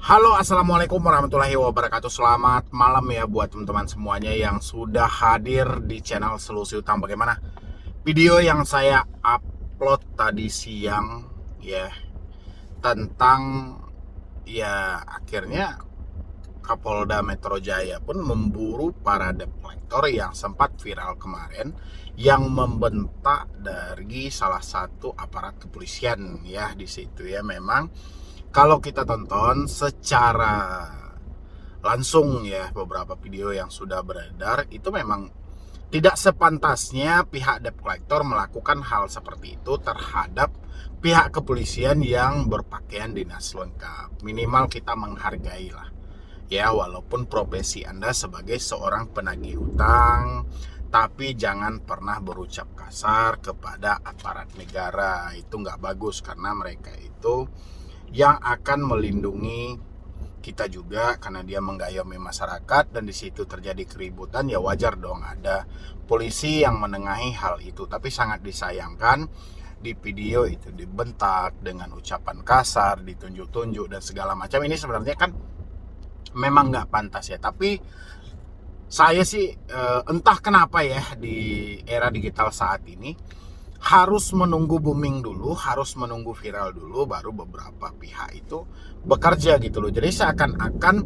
Halo, assalamualaikum warahmatullahi wabarakatuh. Selamat malam ya buat teman-teman semuanya yang sudah hadir di channel Solusi Utang. Bagaimana video yang saya upload tadi siang ya, tentang ya akhirnya Kapolda Metro Jaya pun memburu para debt collector yang sempat viral kemarin, yang membentak dari salah satu aparat kepolisian ya di situ ya. Memang kalau kita tonton secara langsung ya beberapa video yang sudah beredar, itu memang tidak sepantasnya pihak debt collector melakukan hal seperti itu terhadap pihak kepolisian yang berpakaian dinas lengkap. Minimal kita menghargai lah ya, walaupun profesi Anda sebagai seorang penagih utang, tapi jangan pernah berucap kasar kepada aparat negara. Itu nggak bagus, karena mereka itu yang akan melindungi kita juga, karena dia mengayomi masyarakat dan di situ terjadi keributan, ya wajar dong ada polisi yang menengahi hal itu. Tapi sangat disayangkan di video itu dibentak dengan ucapan kasar, ditunjuk-tunjuk dan segala macam. Ini sebenarnya kan memang nggak pantas ya. Tapi saya sih entah kenapa ya, di era digital saat ini harus menunggu booming dulu, harus menunggu viral dulu, baru beberapa pihak itu bekerja gitu loh. Jadi seakan-akan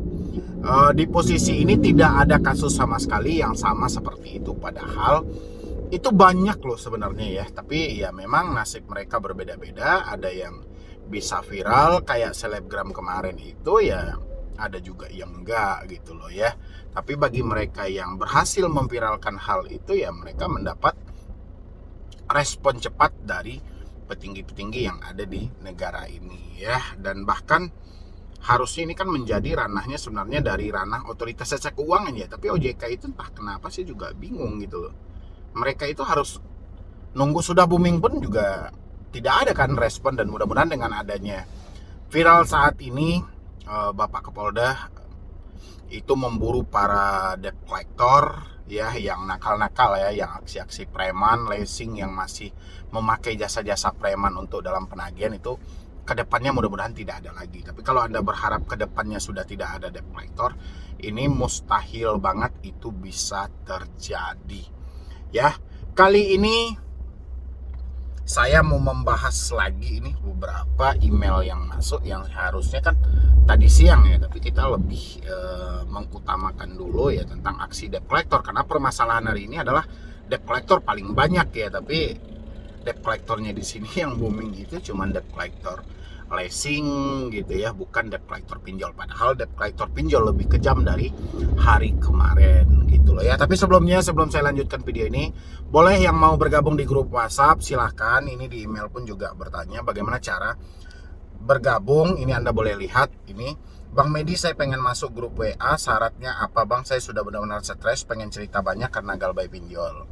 di posisi ini tidak ada kasus sama sekali yang sama seperti itu. Padahal itu banyak loh sebenarnya ya. Tapi ya memang nasib mereka berbeda-beda. Ada yang bisa viral kayak selebgram kemarin itu ya, ada juga yang enggak gitu loh ya. Tapi bagi mereka yang berhasil memviralkan hal itu ya, mereka mendapat respon cepat dari petinggi-petinggi yang ada di negara ini ya. Dan bahkan harusnya ini kan menjadi ranahnya sebenarnya dari ranah otoritas jasa keuangan ya, tapi OJK itu entah kenapa sih juga bingung gitu loh. Mereka itu harus nunggu sudah booming pun juga tidak ada kan respon. Dan mudah-mudahan dengan adanya viral saat ini, Bapak Kapolda itu memburu para debt collector ya, yang nakal-nakal ya, yang aksi-aksi preman, leasing, yang masih memakai jasa-jasa preman untuk dalam penagihan. Itu kedepannya mudah-mudahan tidak ada lagi. Tapi kalau Anda berharap kedepannya sudah tidak ada debt collector, ini mustahil banget itu bisa terjadi ya. Kali ini saya mau membahas lagi ini beberapa email yang masuk, yang harusnya kan tadi siang ya, tapi kita lebih mengutamakan dulu ya tentang aksi debt collector, karena permasalahan hari ini adalah debt collector paling banyak ya. Tapi debt collectornya di sini yang booming itu cuma debt collector leasing gitu ya, bukan debt collector pinjol. Padahal debt collector pinjol lebih kejam dari hari kemarin gitu loh ya. Tapi sebelum saya lanjutkan video ini, boleh yang mau bergabung di grup WhatsApp silahkan. Ini di email pun juga bertanya bagaimana cara bergabung. Ini Anda boleh lihat ini, Bang Medi, saya pengen masuk grup WA, syaratnya apa Bang? Saya sudah benar-benar stres, pengen cerita banyak karena galbay pinjol.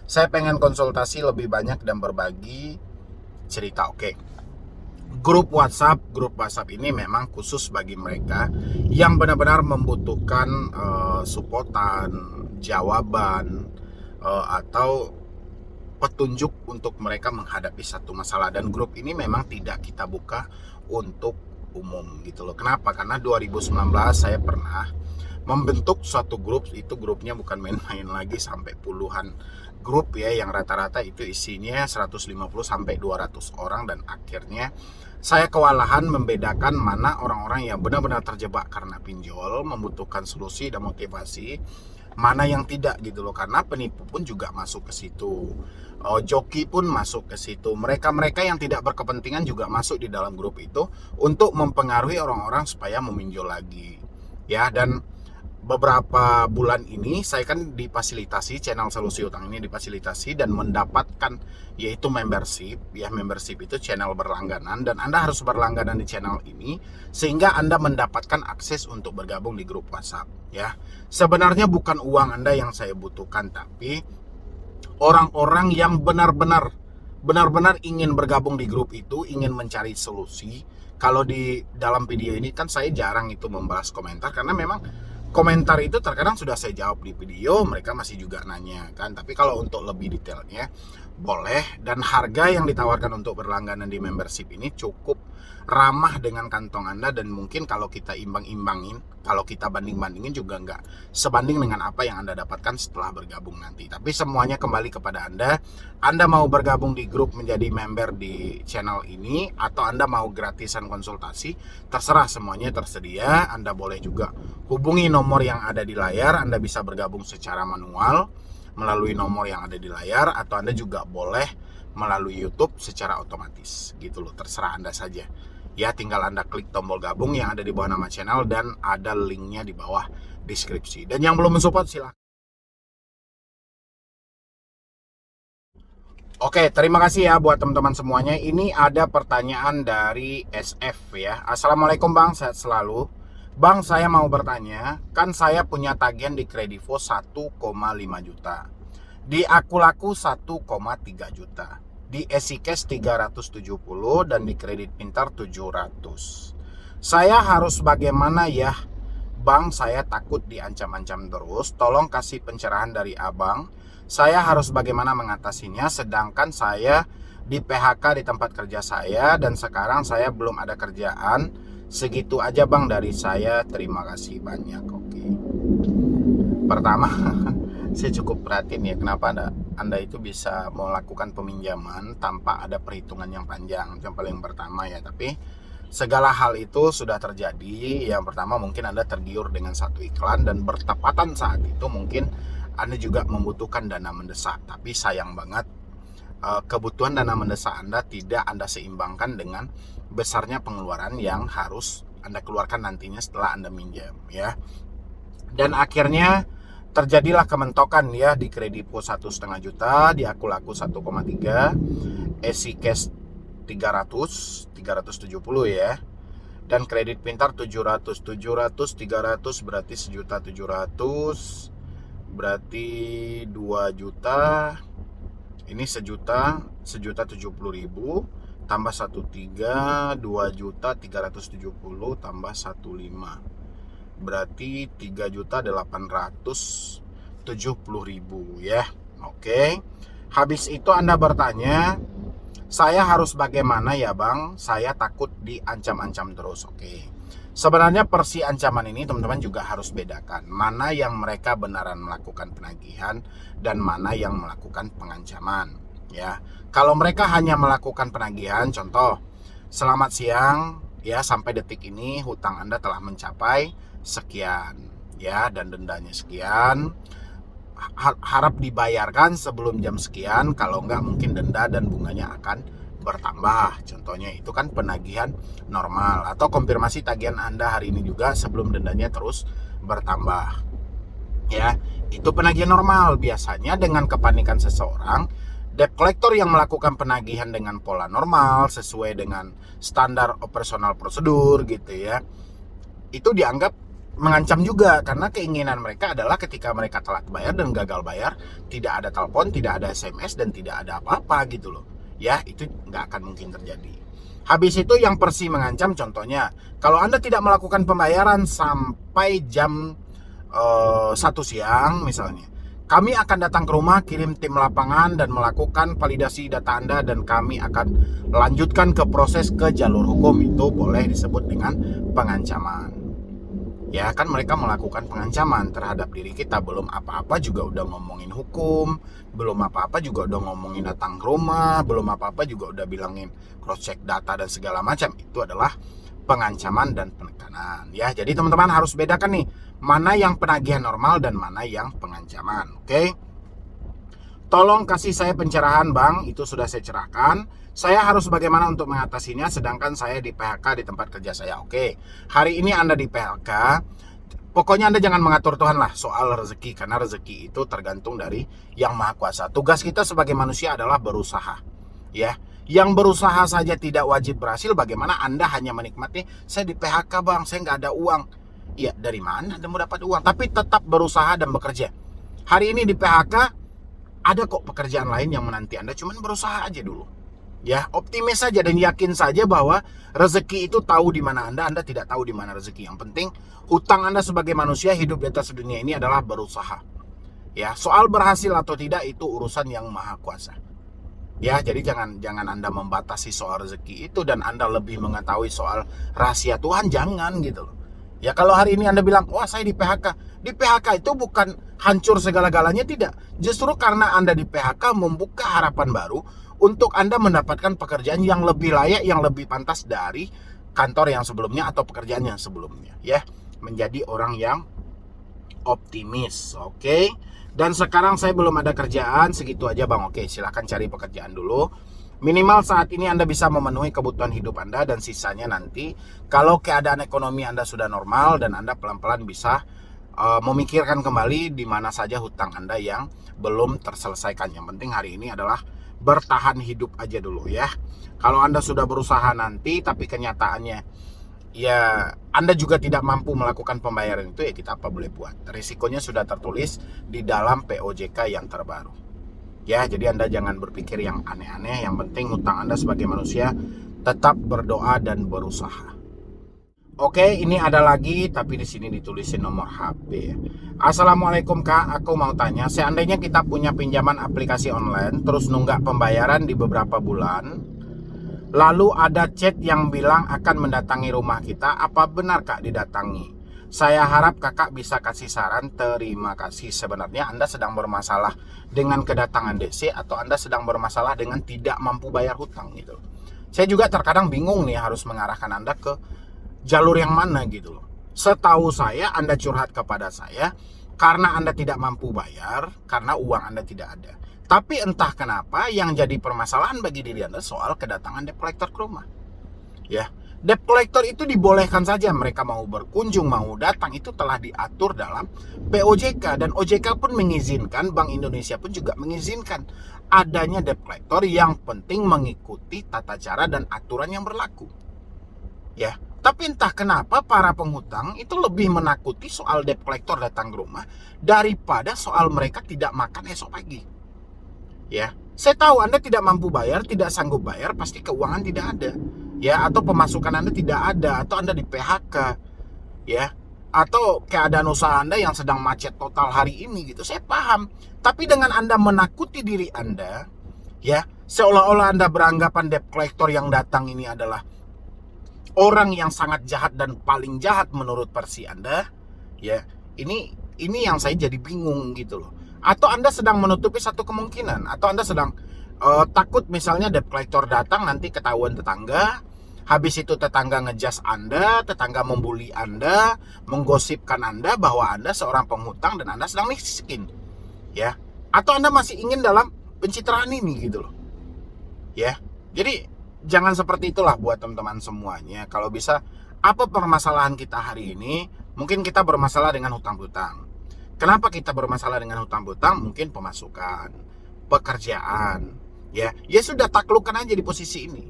Saya pengen konsultasi lebih banyak dan berbagi cerita. Oke. Grup WhatsApp ini memang khusus bagi mereka yang benar-benar membutuhkan supportan, jawaban, atau petunjuk untuk mereka menghadapi satu masalah. Dan grup ini memang tidak kita buka untuk umum gitu loh. Kenapa? Karena 2019 saya pernah membentuk suatu grup. Itu grupnya bukan main-main lagi, sampai puluhan grup ya, yang rata-rata itu isinya 150 sampai 200 orang. Dan akhirnya saya kewalahan membedakan mana orang-orang yang benar-benar terjebak karena pinjol, membutuhkan solusi dan motivasi, mana yang tidak gitu loh. Karena penipu pun juga masuk ke situ, joki pun masuk ke situ, mereka-mereka yang tidak berkepentingan juga masuk di dalam grup itu untuk mempengaruhi orang-orang supaya meminjol lagi ya. Dan beberapa bulan ini saya kan difasilitasi, channel Solusi Utang ini difasilitasi dan mendapatkan yaitu membership ya. Membership itu channel berlangganan, dan Anda harus berlangganan di channel ini sehingga Anda mendapatkan akses untuk bergabung di grup WhatsApp ya. Sebenarnya bukan uang Anda yang saya butuhkan, tapi orang-orang yang benar-benar ingin bergabung di grup itu, ingin mencari solusi. Kalau di dalam video ini kan saya jarang itu membahas komentar, karena memang komentar itu terkadang sudah saya jawab di video, mereka masih juga nanya kan. Tapi kalau untuk lebih detailnya, boleh, dan harga yang ditawarkan untuk berlangganan di membership ini cukup ramah dengan kantong Anda, dan mungkin kalau kita imbang-imbangin, kalau kita banding-bandingin juga nggak sebanding dengan apa yang Anda dapatkan setelah bergabung nanti. Tapi semuanya kembali kepada Anda. Anda mau bergabung di grup menjadi member di channel ini, atau Anda mau gratisan konsultasi, terserah, semuanya tersedia. Anda boleh juga hubungi nomor yang ada di layar. Anda bisa bergabung secara manual melalui nomor yang ada di layar, atau Anda juga boleh melalui YouTube secara otomatis gitu loh, terserah Anda saja. Ya, tinggal Anda klik tombol gabung yang ada di bawah nama channel, dan ada linknya di bawah deskripsi. Dan yang belum mensupport silahkan. Oke, terima kasih ya buat teman-teman semuanya. Ini ada pertanyaan dari SF ya. Assalamualaikum Bang, sehat selalu. Bang, saya mau bertanya, kan saya punya tagihan di Kredivo 1,5 juta. Di Akulaku 1,3 juta. Di EasyCash 370 dan di Kredit Pintar 700. Saya harus bagaimana ya Bang? Saya takut diancam-ancam terus. Tolong kasih pencerahan dari Abang. Saya harus bagaimana mengatasinya, sedangkan saya di PHK di tempat kerja saya, dan sekarang saya belum ada kerjaan. Segitu aja Bang dari saya, terima kasih banyak. Oke. Pertama, saya cukup perhatiin ya, kenapa Anda itu bisa melakukan peminjaman tanpa ada perhitungan yang panjang. Itu yang paling pertama ya. Tapi segala hal itu sudah terjadi. Yang pertama, mungkin Anda tergiur dengan satu iklan, dan bertepatan saat itu mungkin Anda juga membutuhkan dana mendesak. Tapi sayang banget, kebutuhan dana mendesak Anda tidak Anda seimbangkan dengan besarnya pengeluaran yang harus Anda keluarkan nantinya setelah Anda minjam ya. Dan akhirnya terjadilah kementokan ya, di Kredivo 1,5 juta, di Akulaku 1,3, EasyCash 370 ya, dan Kredit Pintar 700 300 berarti 1.700.000, berarti 2 juta. Ini 1.070.000 tambah 1,3, 2.370.000 tambah 1,5, berarti 3.870.000 ya. Oke. Habis itu Anda bertanya, saya harus bagaimana ya Bang? Saya takut diancam-ancam terus. Oke. Sebenarnya persi ancaman ini teman-teman juga harus bedakan, mana yang mereka benaran melakukan penagihan dan mana yang melakukan pengancaman ya. Kalau mereka hanya melakukan penagihan, contoh, selamat siang ya, sampai detik ini hutang Anda telah mencapai sekian ya, dan dendanya sekian, harap dibayarkan sebelum jam sekian, kalau enggak mungkin denda dan bunganya akan bertambah. Contohnya itu kan penagihan normal, atau konfirmasi tagihan Anda hari ini juga sebelum dendanya terus bertambah ya. Itu penagihan normal. Biasanya dengan kepanikan seseorang, debt collector yang melakukan penagihan dengan pola normal sesuai dengan standar operasional prosedur gitu ya, itu dianggap mengancam juga, karena keinginan mereka adalah ketika mereka telat bayar dan gagal bayar, tidak ada telepon, tidak ada SMS, dan tidak ada apa-apa gitu loh ya. Itu nggak akan mungkin terjadi. Habis itu yang persi mengancam, contohnya kalau Anda tidak melakukan pembayaran sampai jam 1 siang misalnya, kami akan datang ke rumah, kirim tim lapangan dan melakukan validasi data Anda, dan kami akan lanjutkan ke proses ke jalur hukum. Itu boleh disebut dengan pengancaman ya. Kan mereka melakukan pengancaman terhadap diri kita, belum apa-apa juga udah ngomongin hukum, belum apa-apa juga udah ngomongin datang ke rumah, belum apa-apa juga udah bilangin cross check data dan segala macam. Itu adalah pengancaman dan penekanan ya. Jadi teman-teman harus bedakan nih, mana yang penagihan normal dan mana yang pengancaman. Oke. Tolong kasih saya pencerahan Bang, itu sudah saya cerahkan. Saya harus bagaimana untuk mengatasinya, sedangkan saya di PHK di tempat kerja saya. Oke, hari ini Anda di PHK, pokoknya Anda jangan mengatur Tuhan lah soal rezeki, karena rezeki itu tergantung dari Yang Maha Kuasa. Tugas kita sebagai manusia adalah berusaha ya. Yang berusaha saja tidak wajib berhasil, bagaimana Anda hanya menikmati, saya di PHK Bang, saya nggak ada uang. Ya, dari mana Anda mau dapat uang? Tapi tetap berusaha dan bekerja. Hari ini di PHK, ada kok pekerjaan lain yang menanti Anda, cuman berusaha aja dulu ya. Optimis saja dan yakin saja bahwa rezeki itu tahu di mana Anda tidak tahu di mana rezeki. Yang penting hutang Anda sebagai manusia hidup di atas dunia ini adalah berusaha ya. Soal berhasil atau tidak itu urusan Yang Maha Kuasa Ya, jadi jangan Anda membatasi soal rezeki itu dan Anda lebih mengetahui soal rahasia Tuhan, jangan gitu loh. Ya kalau hari ini Anda bilang, wah saya di PHK. Di PHK itu bukan hancur segala-galanya, tidak. Justru karena Anda di PHK membuka harapan baru untuk Anda mendapatkan pekerjaan yang lebih layak, yang lebih pantas dari kantor yang sebelumnya atau pekerjaan yang sebelumnya. Ya, menjadi orang yang optimis, oke? Dan sekarang saya belum ada kerjaan, segitu aja Bang. Oke, silahkan cari pekerjaan dulu. Minimal saat ini Anda bisa memenuhi kebutuhan hidup Anda, dan sisanya nanti kalau keadaan ekonomi Anda sudah normal dan Anda pelan-pelan bisa memikirkan kembali di mana saja hutang Anda yang belum terselesaikan. Yang penting hari ini adalah bertahan hidup aja dulu ya. Kalau Anda sudah berusaha nanti tapi kenyataannya ya Anda juga tidak mampu melakukan pembayaran itu, ya kita apa boleh buat. Risikonya sudah tertulis di dalam POJK yang terbaru. Ya, jadi Anda jangan berpikir yang aneh-aneh. Yang penting hutang Anda sebagai manusia tetap berdoa dan berusaha. Oke, ini ada lagi tapi di sini ditulisin nomor HP. Assalamualaikum Kak, aku mau tanya, seandainya kita punya pinjaman aplikasi online terus nunggak pembayaran di beberapa bulan, lalu ada chat yang bilang akan mendatangi rumah kita, apa benar Kak didatangi? Saya harap Kakak bisa kasih saran, terima kasih. Sebenarnya Anda sedang bermasalah dengan kedatangan DC atau Anda sedang bermasalah dengan tidak mampu bayar hutang gitu. Saya juga terkadang bingung nih harus mengarahkan Anda ke jalur yang mana gitu loh. Setahu saya Anda curhat kepada saya karena Anda tidak mampu bayar, karena uang Anda tidak ada. Tapi entah kenapa yang jadi permasalahan bagi diri Anda soal kedatangan debt collector ke rumah. Ya, debt collector itu dibolehkan saja, mereka mau berkunjung, mau datang, itu telah diatur dalam POJK, dan OJK pun mengizinkan, Bank Indonesia pun juga mengizinkan adanya debt collector, yang penting mengikuti tata cara dan aturan yang berlaku. Ya, tapi entah kenapa para penghutang itu lebih menakuti soal debt collector datang ke rumah daripada soal mereka tidak makan esok pagi. Ya, saya tahu Anda tidak mampu bayar, tidak sanggup bayar, pasti keuangan tidak ada. Ya, atau pemasukan Anda tidak ada, atau Anda di PHK. Ya, atau keadaan usaha Anda yang sedang macet total hari ini gitu. Saya paham. Tapi dengan Anda menakuti diri Anda, ya, seolah-olah Anda beranggapan debt collector yang datang ini adalah orang yang sangat jahat dan paling jahat menurut versi Anda, ya, ini yang saya jadi bingung gitu loh. Atau Anda sedang menutupi satu kemungkinan, atau Anda sedang takut misalnya debt collector datang nanti ketahuan tetangga, habis itu tetangga ngejas Anda, tetangga membuli Anda, menggosipkan Anda bahwa Anda seorang penghutang dan Anda sedang miskin, ya. Atau Anda masih ingin dalam pencitraan ini gitu loh, ya. Jadi jangan seperti itulah buat teman-teman semuanya. Kalau bisa, apa permasalahan kita hari ini? Mungkin kita bermasalah dengan hutang-hutang. Kenapa kita bermasalah dengan hutang-hutang? Mungkin pemasukan, pekerjaan, ya sudah, taklukkan aja di posisi ini.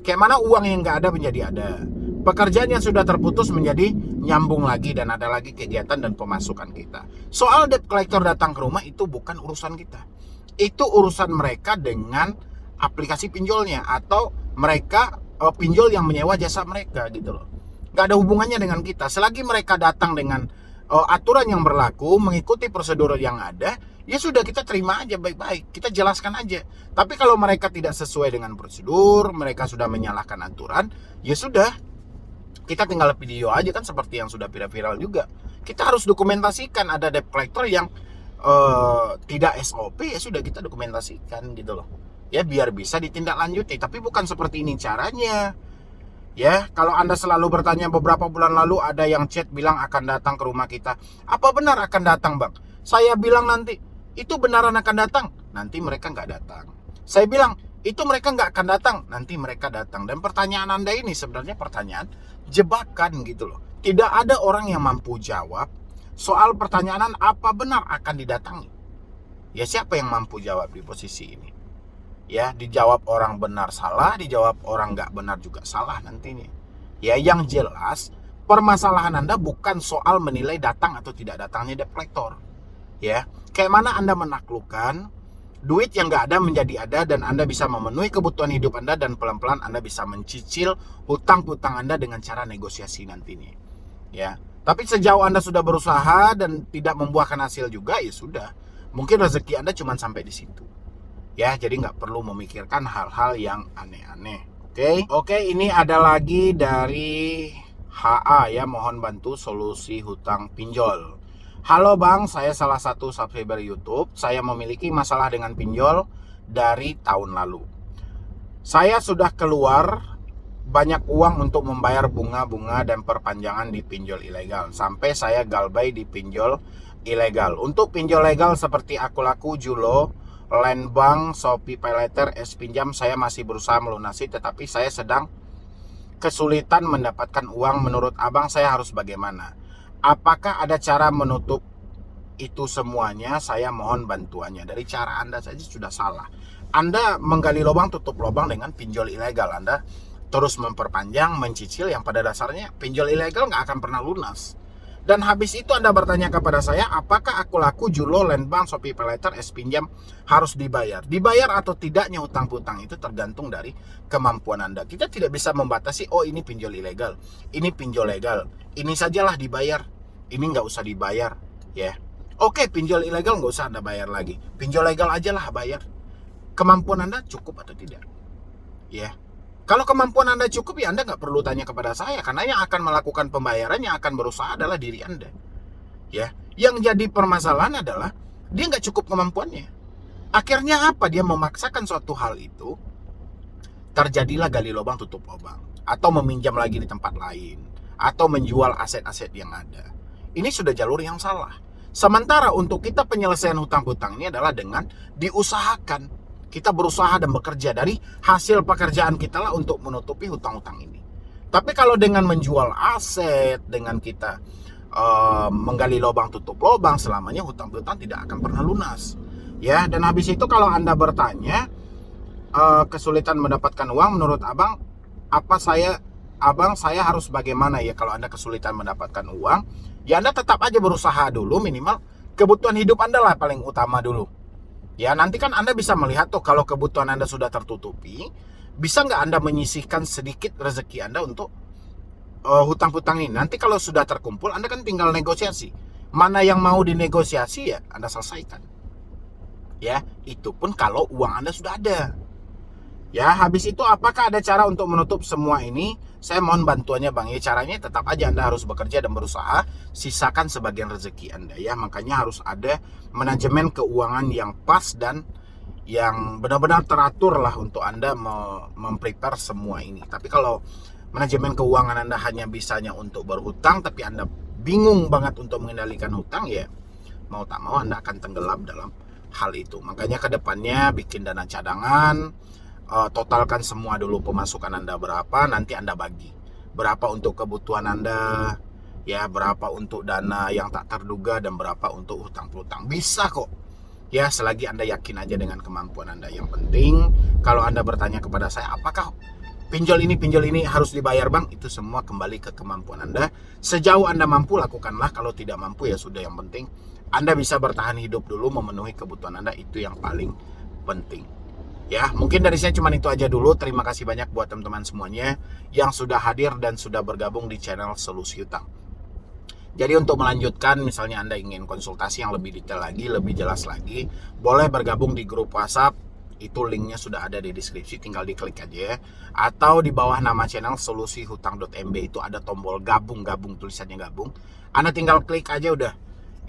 Kayak mana uang yang nggak ada menjadi ada, pekerjaan yang sudah terputus menjadi nyambung lagi, dan ada lagi kegiatan dan pemasukan kita. Soal debt collector datang ke rumah itu bukan urusan kita. Itu urusan mereka dengan aplikasi pinjolnya, atau mereka pinjol yang menyewa jasa mereka gitu loh. Nggak ada hubungannya dengan kita. Selagi mereka datang dengan aturan yang berlaku, mengikuti prosedur yang ada, ya sudah, kita terima aja baik-baik, kita jelaskan aja. Tapi kalau mereka tidak sesuai dengan prosedur, mereka sudah menyalahkan aturan, ya sudah, kita tinggal video aja kan, seperti yang sudah viral juga. Kita harus dokumentasikan ada debt collector yang tidak SOP, ya sudah, kita dokumentasikan gitu loh. Ya biar bisa ditindaklanjuti, tapi bukan seperti ini caranya. Ya, kalau Anda selalu bertanya, beberapa bulan lalu ada yang chat bilang akan datang ke rumah kita. Apa benar akan datang, Bang? Saya bilang nanti, itu benaran akan datang? Nanti mereka nggak datang. Saya bilang, itu mereka nggak akan datang? Nanti mereka datang. Dan pertanyaan Anda ini sebenarnya pertanyaan jebakan gitu loh. Tidak ada orang yang mampu jawab soal pertanyaan apa benar akan didatangi. Ya siapa yang mampu jawab di posisi ini? Ya, dijawab orang benar salah, dijawab orang nggak benar juga salah nantinya. Ya, yang jelas permasalahan Anda bukan soal menilai datang atau tidak datangnya debt collector. Ya, kayak mana Anda menaklukkan duit yang nggak ada menjadi ada, dan Anda bisa memenuhi kebutuhan hidup Anda, dan pelan-pelan Anda bisa mencicil hutang-hutang Anda dengan cara negosiasi nantinya. Ya, tapi sejauh Anda sudah berusaha dan tidak membuahkan hasil juga, ya sudah. Mungkin rezeki Anda cuma sampai di situ. Ya, jadi nggak perlu memikirkan hal-hal yang aneh-aneh. Oke, ini ada lagi dari HA ya, mohon bantu solusi hutang pinjol. Halo Bang, saya salah satu subscriber YouTube. Saya memiliki masalah dengan pinjol dari tahun lalu. Saya sudah keluar banyak uang untuk membayar bunga-bunga dan perpanjangan di pinjol ilegal. Sampai saya galbay di pinjol ilegal. Untuk pinjol legal seperti Akulaku, Julo, Landbank, Shopee Paylater, S-Pinjam, saya masih berusaha melunasi, tetapi saya sedang kesulitan mendapatkan uang. Menurut Abang saya harus bagaimana? Apakah ada cara menutup itu semuanya? Saya mohon bantuannya. Dari cara Anda saja sudah salah. Anda menggali lubang tutup lubang dengan pinjol ilegal. Anda terus memperpanjang, mencicil yang pada dasarnya pinjol ilegal nggak akan pernah lunas. Dan habis itu Anda bertanya kepada saya, apakah Akulaku, Julo, Landbank, Shopee Paylater, S-Pinjam harus dibayar? Dibayar atau tidaknya hutang piutang itu tergantung dari kemampuan Anda. Kita tidak bisa membatasi, oh ini pinjol ilegal, ini pinjol legal, ini sajalah dibayar, ini nggak usah dibayar, ya. Oke, pinjol ilegal nggak usah Anda bayar lagi, pinjol legal aja lah bayar. Kemampuan Anda cukup atau tidak? Ya. Kalau kemampuan Anda cukup, ya Anda nggak perlu tanya kepada saya, karena yang akan melakukan pembayaran, yang akan berusaha adalah diri Anda. Ya, yang jadi permasalahan adalah dia nggak cukup kemampuannya. Akhirnya apa? Dia memaksakan suatu hal itu, terjadilah gali lubang tutup lubang, atau meminjam lagi di tempat lain, atau menjual aset-aset yang ada. Ini sudah jalur yang salah. Sementara untuk kita penyelesaian hutang-hutang ini adalah dengan diusahakan. Kita berusaha dan bekerja dari hasil pekerjaan kita lah untuk menutupi hutang-hutang ini. Tapi kalau dengan menjual aset, dengan kita menggali lubang tutup lubang, selamanya hutang-hutang tidak akan pernah lunas. Ya, dan habis itu kalau Anda bertanya kesulitan mendapatkan uang, menurut Abang, saya harus bagaimana ya kalau Anda kesulitan mendapatkan uang? Ya Anda tetap aja berusaha dulu, minimal kebutuhan hidup Anda lah paling utama dulu. Ya, nanti kan Anda bisa melihat tuh kalau kebutuhan Anda sudah tertutupi, bisa nggak Anda menyisihkan sedikit rezeki Anda untuk hutang-hutang ini. Nanti kalau sudah terkumpul, Anda kan tinggal negosiasi. Mana yang mau dinegosiasi ya Anda selesaikan. Ya, itu pun kalau uang Anda sudah ada. Ya, habis itu apakah ada cara untuk menutup semua ini? Saya mohon bantuannya Bang. Ya, caranya tetap aja Anda harus bekerja dan berusaha, sisakan sebagian rezeki Anda ya. Makanya harus ada manajemen keuangan yang pas dan yang benar-benar teratur lah untuk Anda memprepare semua ini. Tapi kalau manajemen keuangan Anda hanya bisanya untuk berhutang, tapi Anda bingung banget untuk mengendalikan hutang, ya mau tak mau Anda akan tenggelam dalam hal itu. Makanya ke depannya bikin dana cadangan, totalkan semua dulu pemasukan Anda berapa, nanti Anda bagi. Berapa untuk kebutuhan Anda, ya berapa untuk dana yang tak terduga, dan berapa untuk hutang piutang. Bisa kok. Ya, selagi Anda yakin aja dengan kemampuan Anda. Yang penting, kalau Anda bertanya kepada saya, apakah pinjol ini harus dibayar Bang? Itu semua kembali ke kemampuan Anda. Sejauh Anda mampu, lakukanlah. Kalau tidak mampu, ya sudah. Yang penting, Anda bisa bertahan hidup dulu, memenuhi kebutuhan Anda. Itu yang paling penting. Ya, mungkin dari saya cuma itu aja dulu. Terima kasih banyak buat teman-teman semuanya yang sudah hadir dan sudah bergabung di channel Solusi Hutang. Jadi untuk melanjutkan, misalnya Anda ingin konsultasi yang lebih detail lagi, lebih jelas lagi, boleh bergabung di grup WhatsApp. Itu linknya sudah ada di deskripsi, tinggal diklik aja ya. Atau di bawah nama channel solusihutang.mb itu ada tombol gabung, tulisannya gabung. Anda tinggal klik aja udah.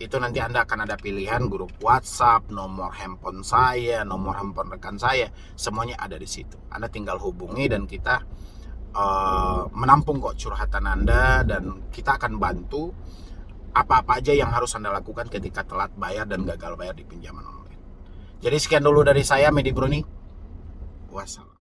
Itu nanti Anda akan ada pilihan grup WhatsApp, nomor handphone saya, nomor handphone rekan saya, semuanya ada di situ. Anda tinggal hubungi dan kita menampung kok curhatan Anda, dan kita akan bantu apa-apa aja yang harus Anda lakukan ketika telat bayar dan gagal bayar di pinjaman online. Jadi sekian dulu dari saya, Medi Bruni. Wassalam.